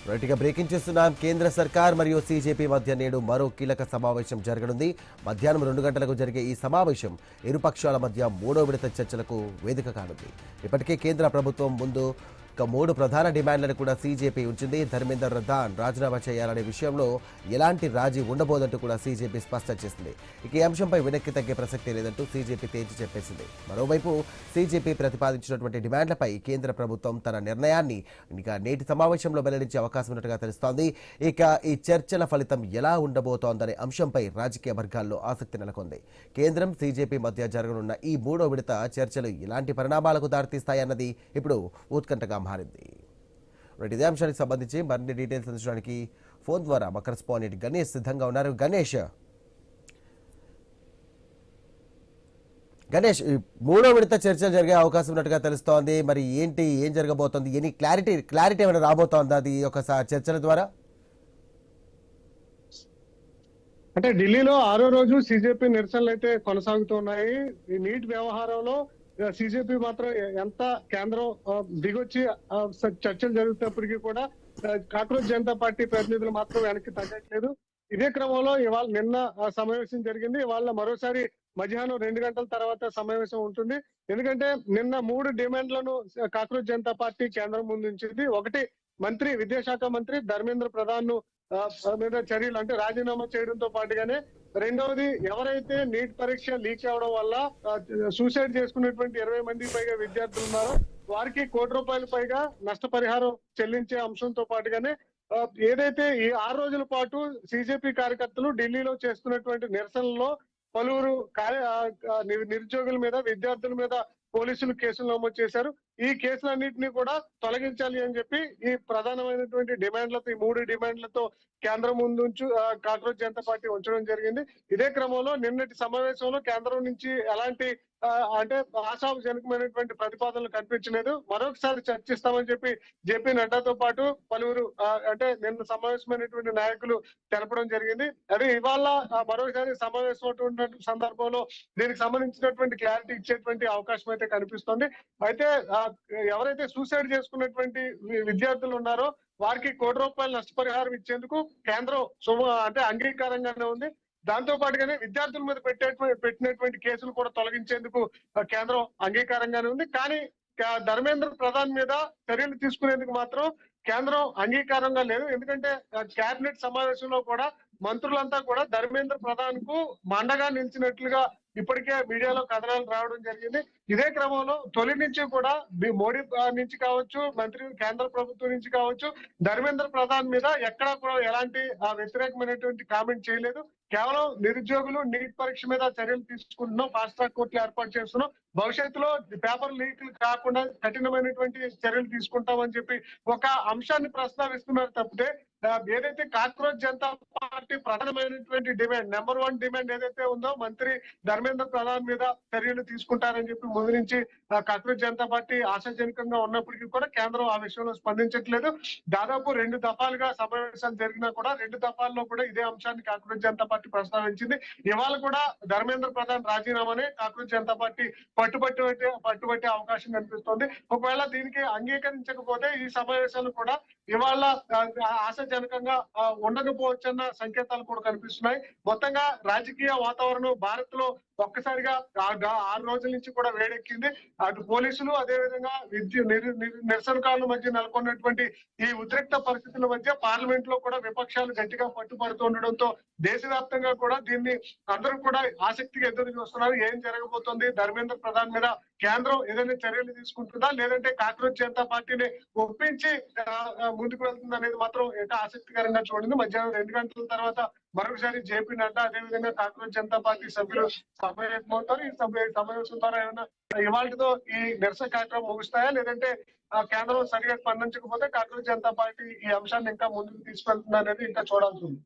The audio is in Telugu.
రైట్గా బ్రేకింగ్ చేస్తున్నాం. కేంద్ర సర్కార్ మరియు సీజేపీ మధ్య నేడు మరో కీలక సమావేశం జరగనుంది. మధ్యాహ్నం 2 గంటలకు జరిగే ఈ సమావేశం ఇరు పక్షాల మధ్య మూడో విడత చర్చలకు వేదిక కానుంది. ఇప్పటికే కేంద్ర ప్రభుత్వం ముందు 3 ప్రధాన డిమాండ్లను కూడా సీజేపీ ఉంచింది. ధర్మేందర్ ప్రధాన్ రాజీనామా చేయాలనే విషయంలో ఎలాంటి రాజీ ఉండబోదంటూ కూడా సీజేపీ స్పష్టం చేసింది. ఇక ఈ అంశంపై వెనక్కి తగ్గే ప్రసక్తే లేదంటూ సీజేపీ తేల్చి చెప్పేసింది. మరోవైపు సీజేపీ ప్రతిపాదించినటువంటి డిమాండ్లపై కేంద్ర ప్రభుత్వం తన నిర్ణయాన్ని ఇక నేటి సమావేశంలో వెల్లడించే అవకాశం ఉన్నట్టుగా తెలుస్తోంది. ఇక ఈ చర్చల ఫలితం ఎలా ఉండబోతోందనే అంశంపై రాజకీయ వర్గాల్లో ఆసక్తి నెలకొంది. కేంద్రం సీజేపీ మధ్య జరగనున్న ఈ మూడో విడత చర్చలు ఎలాంటి పరిణామాలకు దారితీస్తాయన్నది ఇప్పుడు ఉత్కంఠగా మారింది. ఇదే అంశానికి సంబంధించి మరిన్ని డీటెయిల్స్ అందించడానికి ఫోన్ ద్వారా మా కరెస్పాండెంట్ గణేష్ సిద్ధంగా ఉన్నారు. గణేష్, మూడో విడత చర్చలు జరిగే అవకాశం ఉన్నట్టుగా తెలుస్తోంది. మరి ఏం జరగబోతోంది? ఎనీ క్లారిటీ ఏమైనా రాబోతోందా అది ఒక చర్చల ద్వారా? అంటే ఢిల్లీలో 6వ రోజు సీజేపీ నిరసనలు అయితే కొనసాగుతున్నాయి. ఈ నీట్ వ్యవహారంలో సీజేపీ మాత్రం ఎంత కేంద్రం దిగొచ్చి చర్చలు జరుగుతున్నప్పటికీ కూడా కాక్రోచ్ జనతా పార్టీ ప్రతినిధులు మాత్రం వెనక్కి తగ్గట్లేదు. ఇదే క్రమంలో నిన్న సమావేశం జరిగింది. ఇవాళ మరోసారి మధ్యాహ్నం 2 గంటల తర్వాత సమావేశం ఉంటుంది. ఎందుకంటే నిన్న 3 డిమాండ్లను కాక్రోచ్ జనతా పార్టీ కేంద్రం ముందు ఉంచింది. ఒకటి, విద్యాశాఖ మంత్రి ధర్మేంద్ర ప్రధాన్ ను మీద చర్యలు అంటే రాజీనామా చేయడంతో పాటుగానే, రెండవది ఎవరైతే నీట్ పరీక్ష లీక్ అవడం వల్ల సూసైడ్ చేసుకున్నటువంటి 20 మందికి పైగా విద్యార్థులు ఉన్నారో వారికి ₹1,00,00,000 పైగా నష్టపరిహారం చెల్లించే అంశంతో పాటుగానే ఏదైతే ఈ 6 రోజుల పాటు సీజేపీ కార్యకర్తలు ఢిల్లీలో చేస్తున్నటువంటి నిరసనలో పలువురు నిరుద్యోగుల మీద, విద్యార్థుల మీద పోలీసులు కేసులు నమోదు చేశారు. ఈ కేసులన్నింటినీ కూడా తొలగించాలి అని చెప్పి ఈ ప్రధానమైనటువంటి డిమాండ్లతో, ఈ 3 డిమాండ్లతో కేంద్రం ముందు కాక్రోచ్ జనతా పార్టీ ఉంచడం జరిగింది. ఇదే క్రమంలో నిన్నటి సమావేశంలో కేంద్రం నుంచి ఎలాంటి అంటే ఆశాజనకమైనటువంటి ప్రతిపాదనలు కనిపించలేదు. మరొకసారి చర్చిస్తామని చెప్పి జేపీ నడ్డాతో పాటు పలువురు అంటే నిన్న సమావేశమైనటువంటి నాయకులు తెలపడం జరిగింది. అదే ఇవాళ మరొకసారి సమావేశం సందర్భంలో దీనికి సంబంధించినటువంటి క్లారిటీ ఇచ్చేటువంటి అవకాశం అయితే కనిపిస్తోంది. అయితే ఎవరైతే సూసైడ్ చేసుకున్నటువంటి విద్యార్థులు ఉన్నారో వారికి ₹1,00,00,000 నష్టపరిహారం ఇచ్చేందుకు కేంద్రం అంటే అంగీకారంగానే ఉంది. దాంతో పాటుగానే విద్యార్థుల మీద పెట్టినటువంటి కేసులు కూడా తొలగించేందుకు కేంద్రం అంగీకారంగానే ఉంది. కానీ ధర్మేంద్ర ప్రధాన్ మీద చర్యలు తీసుకునేందుకు మాత్రం కేంద్రం అంగీకారంగా లేదు. ఎందుకంటే కేబినెట్ సమావేశంలో కూడా మంత్రులంతా కూడా ధర్మేంద్ర ప్రధాన్ కు మండగా నిలిచినట్లుగా ఇప్పటికే మీడియాలో కథనాలు రావడం జరిగింది. ఇదే క్రమంలో తొలి నుంచి కూడా మోడీ నుంచి కావచ్చు, కేంద్ర ప్రభుత్వం నుంచి కావచ్చు, ధర్మేంద్ర ప్రధాన్ మీద ఎక్కడా కూడా ఎలాంటి వ్యతిరేకమైనటువంటి కామెంట్ చేయలేదు. కేవలం నిరుద్యోగులు నీట్ పరీక్ష మీద చర్యలు తీసుకుంటున్నాం, ఫాస్ట్ ట్రాక్ కోర్టులు ఏర్పాటు చేస్తున్నాం, భవిష్యత్తులో పేపర్ లీక్లు కాకుండా కఠినమైనటువంటి చర్యలు తీసుకుంటామని చెప్పి ఒక అంశాన్ని ప్రస్తావిస్తున్నారు తప్పితే ఏదైతే కాక్రోచ్ జనతా పార్టీ ప్రధానమైనటువంటి డిమాండ్, నెంబర్ 1 డిమాండ్ ఏదైతే ఉందో మంత్రి ధర్మేంద్ర ప్రధాన్ మీద చర్యలు తీసుకుంటారని చెప్పి ముందు నుంచి కాక్రోచ్ జనతా పార్టీ ఆశాజనకంగా ఉన్నప్పటికీ కూడా కేంద్రం ఆ విషయంలో స్పందించట్లేదు. దాదాపు 2 దఫాలుగా సమావేశాలు జరిగినా కూడా 2 దఫాల్లో కూడా ఇదే అంశాన్ని కాక్రోచ్ జనతా పార్టీ ప్రస్తావించింది. ఇవాళ కూడా ధర్మేంద్ర ప్రధాన్ రాజీనామానే కాక్రోచ్ జనతా పార్టీ పట్టుబట్టే అవకాశం కనిపిస్తోంది. ఒకవేళ దీనికి అంగీకరించకపోతే ఈ సమావేశాలు కూడా ఇవాళ ఆశాజనకంగా ఉండకపోవచ్చన్న సంకేతాలు కూడా కనిపిస్తున్నాయి. మొత్తంగా రాజకీయ వాతావరణం భారత్ లో ఒక్కసారిగా 6 రోజుల నుంచి కూడా వేడెక్కింది. అటు పోలీసులు, అదేవిధంగా నిరసనకారుల మధ్య నెలకొన్నటువంటి ఈ ఉద్రిక్త పరిస్థితుల మధ్య పార్లమెంట్ లో కూడా విపక్షాలు గట్టిగా పట్టుబడుతుండడంతో దేశవ్యాప్తంగా కూడా దీన్ని అందరూ కూడా ఆసక్తిగా ఎదురు చూస్తున్నారు. ఏం జరగబోతోంది, ధర్మేంద్ర ప్రధాన్ మీద కేంద్రం ఏదైనా చర్యలు తీసుకుంటుందా, లేదంటే కాక్రోచ్ జనతా పార్టీని ఒప్పించి ముందుకు వెళ్తుంది అనేది మాత్రం ఇంకా ఆసక్తికరంగా చూడండి. మధ్యాహ్నం 2 గంటల తర్వాత మరొకసారి జేపీ నడ్డా, అదేవిధంగా కాక్రోచ్ జనతా పార్టీ సభ్యులు సమావేశమవుతారు. ఈ సమావేశం ద్వారా ఏమైనా ఇవాళతో ఈ నిరసన కార్యక్రమం ముగుస్తాయా, లేదంటే కేంద్రం సరిగా స్పందించకపోతే కాక్రోచ్ జనతా పార్టీ ఈ అంశాన్ని ఇంకా ముందుకు తీసుకెళ్తుందా అనేది ఇంకా చూడాల్సి ఉంది.